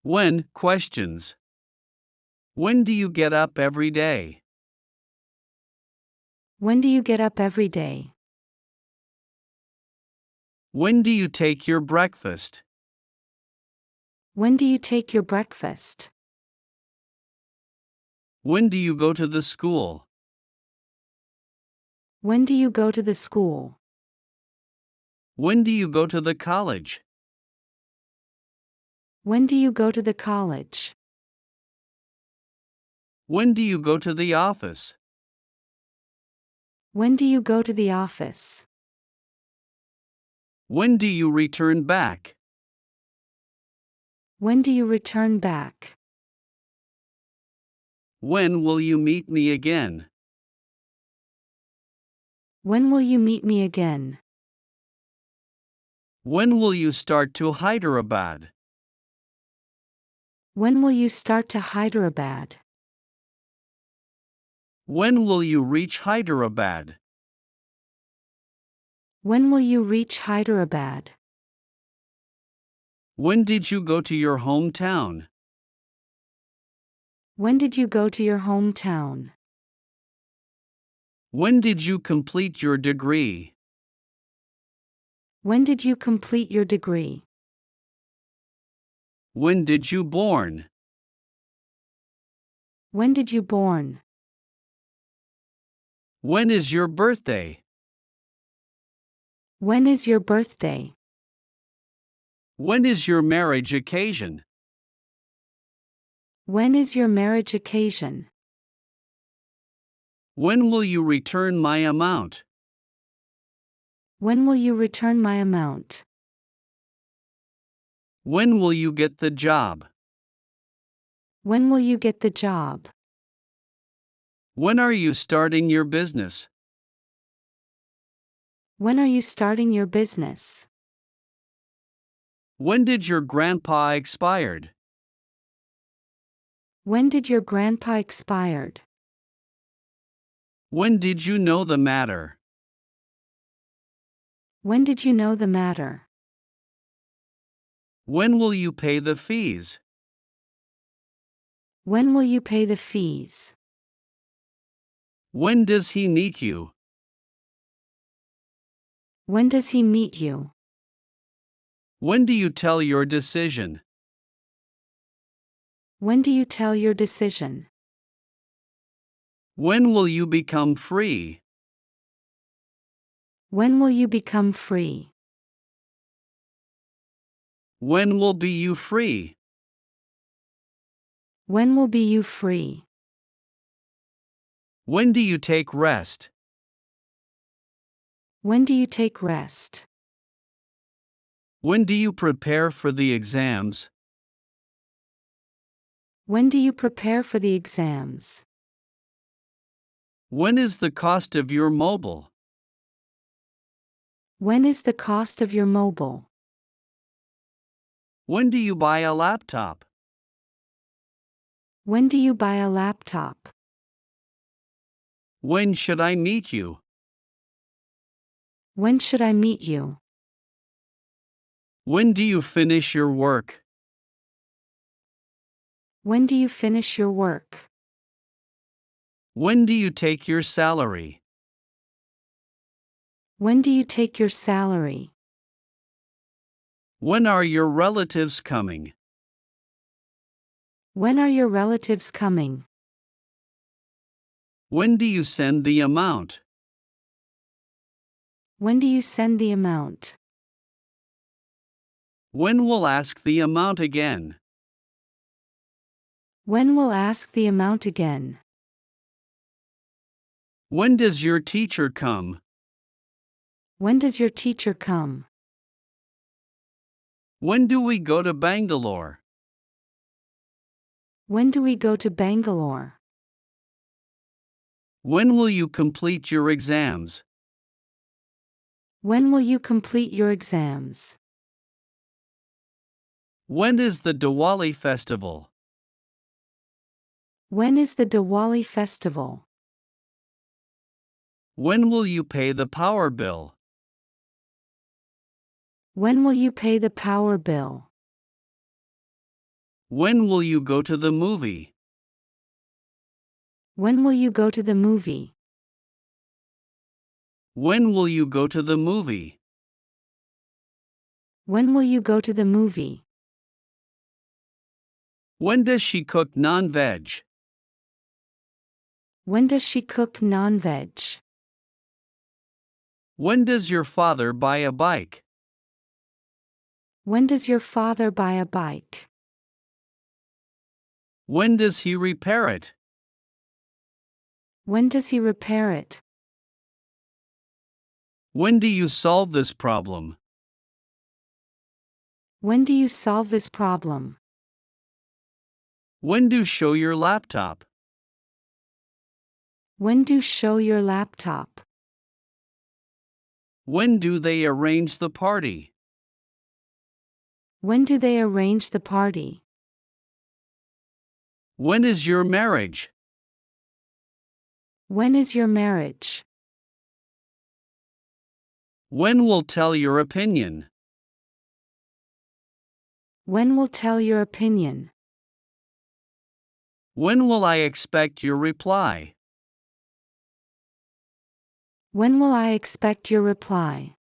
When questions. When do you get up every day? When do you get up every day? When do you take your breakfast? When do you take your breakfast? When do you go to the school? When do you go to the school? When do you go to the college? When do you go to the college? When do you go to the office? When do you go to the office? When do you return back? When do you return back? When will you meet me again? When will you meet me again? When will you start to Hyderabad? When will you start to Hyderabad? When will you reach Hyderabad? When will you reach Hyderabad? When did you go to your hometown? When did you go to your hometown? When did you complete your degree? When did you complete your degree? When did you born? When did you born? When is your birthday? When is your birthday? When is your marriage occasion? When is your marriage occasion? When will you return my amount? When will you return my amount? When will you get the job? When will you get the job? When are you starting your business? When are you starting your business? When did your grandpa expired? When did your grandpa expired? When did you know the matter? When did you know the matter? When will you pay the fees? When will you pay the fees? When does he meet you? When does he meet you? When do you tell your decision? When do you tell your decision? When will you become free? When will you become free? When will be you free? When will be you free? When do you take rest? When do you take rest? When do you prepare for the exams? When do you prepare for the exams? When is the cost of your mobile? When is the cost of your mobile? When do you buy a laptop? When do you buy a laptop? When should I meet you? When should I meet you? When do you finish your work? When do you finish your work? When do you take your salary? When do you take your salary? When are your relatives coming? When are your relatives coming? When do you send the amount? When do you send the amount? When will ask the amount again? When will ask the amount again? When does your teacher come? When does your teacher come? When do we go to Bangalore? When do we go to Bangalore? When will you complete your exams? When will you complete your exams? When is the Diwali festival? When is the Diwali festival? When will you pay the power bill? When will you pay the power bill? When will you go to the movie? When will you go to the movie? When will you go to the movie? When will you go to the movie? When does she cook non-veg? When does she cook non-veg? When does your father buy a bike? When does your father buy a bike? When does he repair it? When does he repair it? When do you solve this problem? When do you solve this problem? When do show your laptop? When do show your laptop? When do they arrange the party? When do they arrange the party? When is your marriage? When is your marriage? When will tell your opinion? When will tell your opinion? When will I expect your reply? When will I expect your reply?